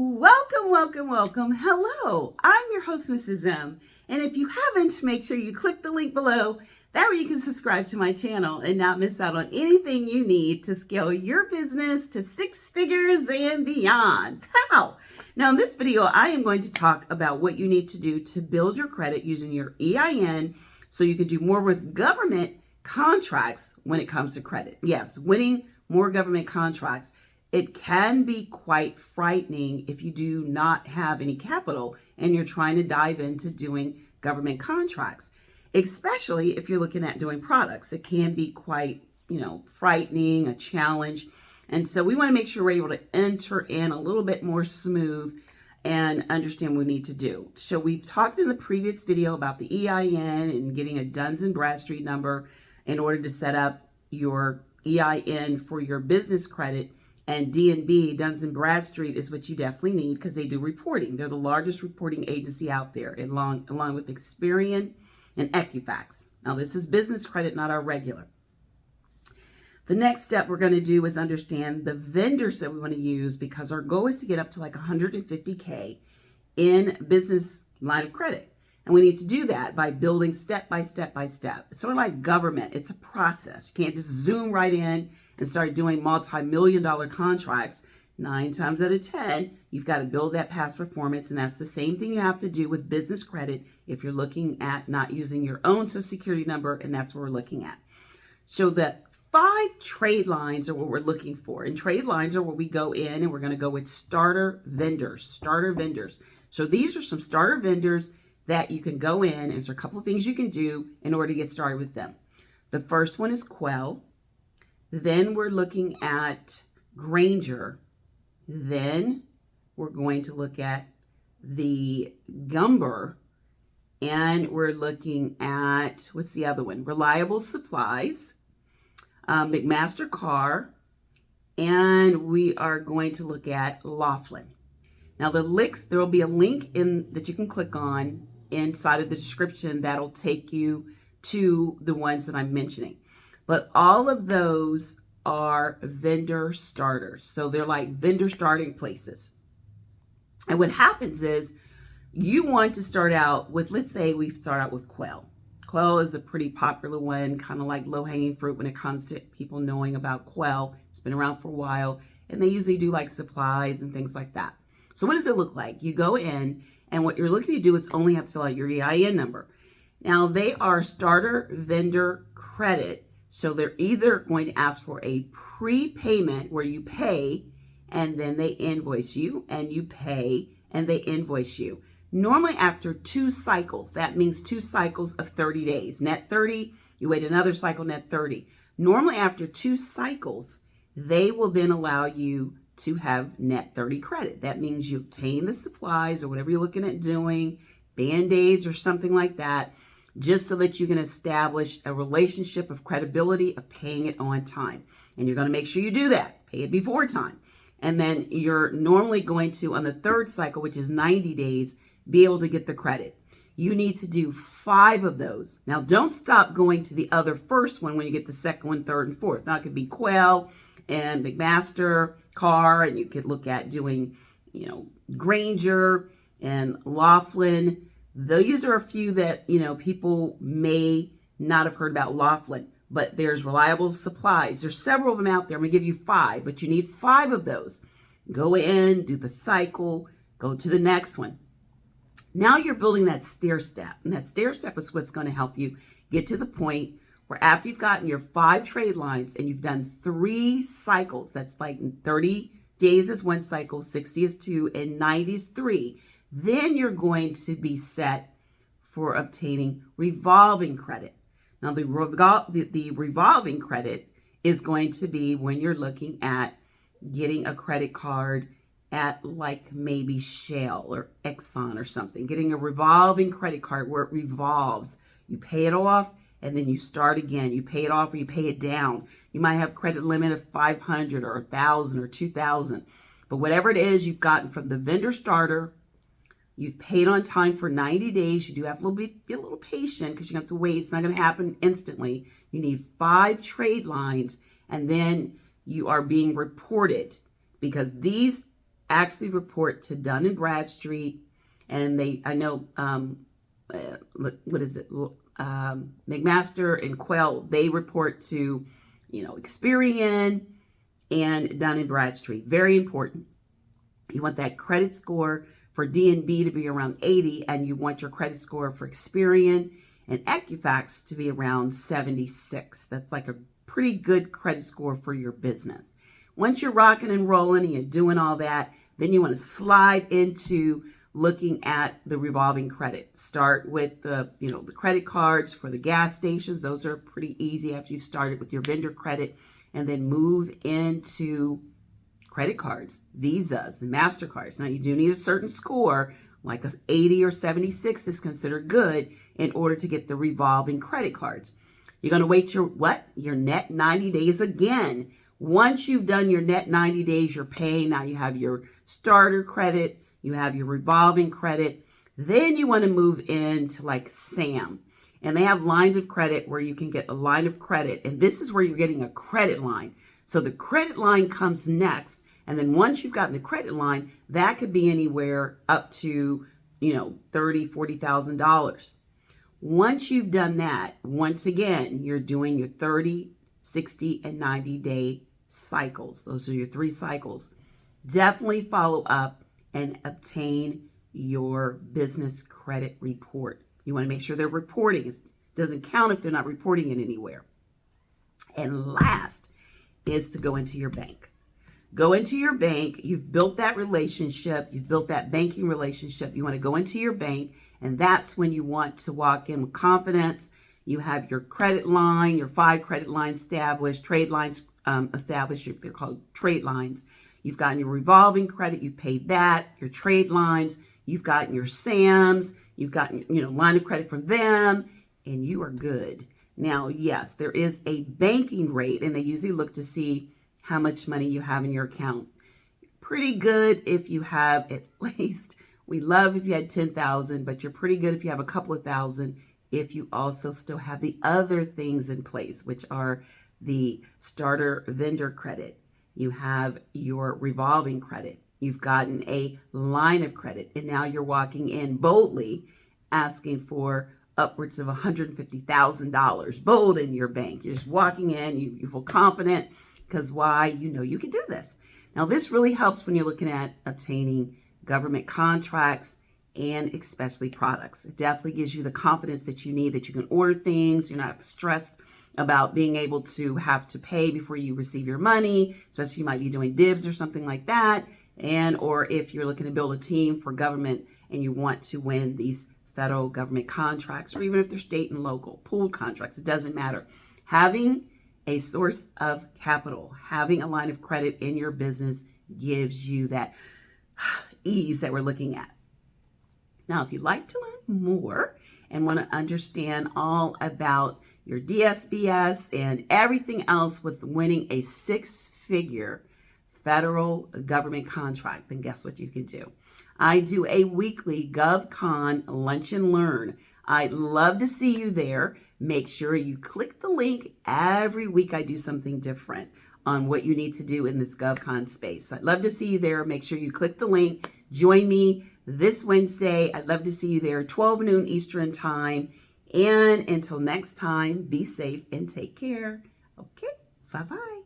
Welcome, welcome, welcome. Hello, I'm your host, Mrs. M. And if you haven't, make sure you click the link below. That way you can subscribe to my channel and not miss out on anything you need to scale your business to six figures and beyond. Pow! Now in this video, I am going to talk about what you need to do to build your credit using your EIN so you can do more with government contracts when it comes to credit. Yes, winning more government contracts. It can be quite frightening if you do not have any capital and you're trying to dive into doing government contracts, especially if you're looking at doing products. It can be quite, frightening, a challenge. And so we want to make sure we're able to enter in a little bit more smooth and understand what we need to do. So we've talked in the previous video about the EIN and getting a Duns and Bradstreet number in order to set up your EIN for your business credit. And D&B, Duns and Bradstreet, is what you definitely need because they do reporting. They're the largest reporting agency out there, along with Experian and Equifax. Now, this is business credit, not our regular. The next step we're going to do is understand the vendors that we want to use because our goal is to get up to like $150K in business line of credit. And we need to do that by building step by step by step. It's sort of like government. It's a process. You can't just zoom right in and start doing multi-million-dollar contracts. 9 times out of 10, you've got to build that past performance, and that's the same thing you have to do with business credit if you're looking at not using your own Social Security number, and that's what we're looking at. So the 5 trade lines are what we're looking for, and trade lines are where we go in, and we're going to go with starter vendors. So these are some starter vendors that you can go in, and there's a couple of things you can do in order to get started with them. The first one is Quell. Then we're looking at Granger. Then we're going to look at the Gumber. And we're looking at, what's the other one? Reliable Supplies, McMaster-Carr, and we are going to look at Laughlin. Now there will be a link that you can click on inside of the description that'll take you to the ones that I'm mentioning. But all of those are vendor starters. So they're like vendor starting places. And what happens is you want to start out with, let's say we start out with Quell. Quell is a pretty popular one, kind of like low-hanging fruit when it comes to people knowing about Quell. It's been around for a while, and they usually do like supplies and things like that. So what does it look like? You go in, and what you're looking to do is only have to fill out your EIN number. Now, they are starter vendor credit. So they're either going to ask for a prepayment where you pay and then they invoice you, and you pay and they invoice you. Normally after 2 cycles, that means 2 cycles of 30 days. Net 30, you wait another cycle, net 30. Normally after 2 cycles, they will then allow you to have net 30 credit. That means you obtain the supplies or whatever you're looking at doing, Band-Aids or something like that, just so that you can establish a relationship of credibility of paying it on time. And you're going to make sure you do that. Pay it before time. And then you're normally going to, on the 3rd cycle, which is 90 days, be able to get the credit. You need to do 5 of those. Now, don't stop going to the other first one when you get the 2nd one, 3rd, and 4th. Now, it could be Quell and McMaster-Carr, and you could look at doing, Granger and Laughlin. These are a few that, people may not have heard about. Laughlin, but there's Reliable Supplies. There's several of them out there. I'm going to give you 5, but you need 5 of those. Go in, do the cycle, go to the next one. Now you're building that stair step, and that stair step is what's going to help you get to the point where after you've gotten your 5 trade lines and you've done 3 cycles, that's like 30 days is 1 cycle, 60 is 2, and 90 is 3. Then you're going to be set for obtaining revolving credit. Now, the revolving credit is going to be when you're looking at getting a credit card at like maybe Shell or Exxon or something. Getting a revolving credit card where it revolves. You pay it off and then you start again. You pay it off or you pay it down. You might have credit limit of 500 or 1,000 or 2,000. But whatever it is you've gotten from the vendor starter, you've paid on time for 90 days. You do have to be a little patient because you have to wait. It's not going to happen instantly. You need 5 trade lines, and then you are being reported because these actually report to Dun and Bradstreet, and I know, what is it? McMaster and Quell, they report to, Experian and Dun and Bradstreet. Very important. You want that credit score for D&B to be around 80, and you want your credit score for Experian and Equifax to be around 76. That's like a pretty good credit score for your business. Once you're rocking and rolling and you're doing all that, then you want to slide into looking at the revolving credit. Start with the credit cards for the gas stations. Those are pretty easy after you've started with your vendor credit, and then move into credit cards, Visas, and Mastercards. Now, you do need a certain score, like a 80 or 76 is considered good in order to get the revolving credit cards. You're going to wait your net 90 days again. Once you've done your net 90 days, you're paying. Now you have your starter credit, you have your revolving credit. Then you want to move into like SAM. And they have lines of credit where you can get a line of credit. And this is where you're getting a credit line. So the credit line comes next. And then once you've gotten the credit line, that could be anywhere up to, $30,000, $40,000. Once you've done that, once again, you're doing your 30, 60, and 90-day cycles. Those are your 3 cycles. Definitely follow up and obtain your business credit report. You want to make sure they're reporting. It doesn't count if they're not reporting it anywhere. And last is to go into your bank. Go into your bank. You've built that relationship. You've built that banking relationship. You want to go into your bank, and that's when you want to walk in with confidence. You have your credit line, your 5 credit lines established, trade lines established. They're called trade lines. You've gotten your revolving credit. You've paid that. Your trade lines. You've gotten your SAMs. You've gotten, line of credit from them, and you are good. Now, yes, there is a banking rate, and they usually look to see how much money you have in your account. Pretty good if you have at least, we love if you had 10,000, but you're pretty good if you have a couple of thousand, if you also still have the other things in place, which are the starter vendor credit. You have your revolving credit. You've gotten a line of credit, and now you're walking in boldly asking for upwards of $150,000 bold in your bank. You're just walking in, you feel confident, because why? You can do this. Now, this really helps when you're looking at obtaining government contracts and especially products. It definitely gives you the confidence that you need, that you can order things. You're not stressed about being able to have to pay before you receive your money, especially if you might be doing dibs or something like that. Or if you're looking to build a team for government and you want to win these federal government contracts, or even if they're state and local, pooled contracts, it doesn't matter. Having a source of capital, having a line of credit in your business gives you that ease that we're looking at. Now, if you'd like to learn more and want to understand all about your DSBS and everything else with winning a 6-figure federal government contract, then guess what you can do? I do a weekly GovCon Lunch and Learn. I'd love to see you there. Make sure you click the link. Every week I do something different on what you need to do in this GovCon space. I'd love to see you there. Make sure you click the link. Join me this Wednesday. I'd love to see you there, 12 noon Eastern time. And until next time, be safe and take care. Okay, bye-bye.